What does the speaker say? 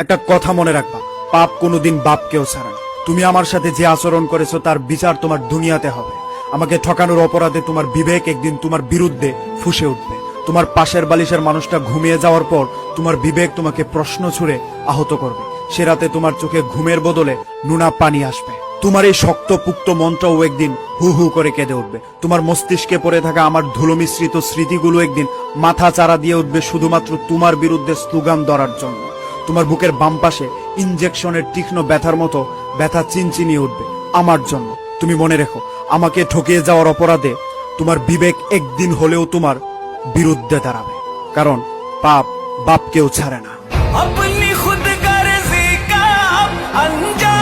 একটা কথা মনে রাখবা, পাপ কোনোদিন বাপকেও ছাড়ে না। তুমি আমার সাথে যে আচরণ করেছো তার বিচার তোমার দুনিয়াতে হবে। আমাকে ঠকানোর অপরাধে তোমার বিবেক একদিন তোমার বিরুদ্ধে ফুঁসে উঠবে। তোমার পাশের বালিশের মানুষটা ঘুমিয়ে যাওয়ার পর তোমার বিবেক তোমাকে প্রশ্ন ছুড়ে আহত করবে। সে রাতে তোমার চোখে ঘুমের বদলে নোনা পানি আসবে। তোমার এই শক্ত পুক্ত মনটাও একদিন হু হু করে কেঁদে উঠবে। তোমার মস্তিষ্কে পড়ে থাকা আমার ধুলো মিশ্রিত স্মৃতিগুলো একদিন মাথা চারা দিয়ে উঠবে শুধুমাত্র তোমার বিরুদ্ধে স্লোগান ধরার জন্য। তোমার বুকের বাম পাশে ইনজেকশনের তীক্ষ্ণ ব্যথার মতো ব্যথা চিনচিনিয়ে উঠবে আমার জন্য। তুমি মনে রেখো, আমাকে ঠকিয়ে যাওয়ার অপরাধে তোমার বিবেক একদিন হলেও তোমার বিরুদ্ধে দাঁড়াবে, কারণ পাপ বাপকেও ছাড়ে না। अपनी खुद गर्जी का अब अंजाम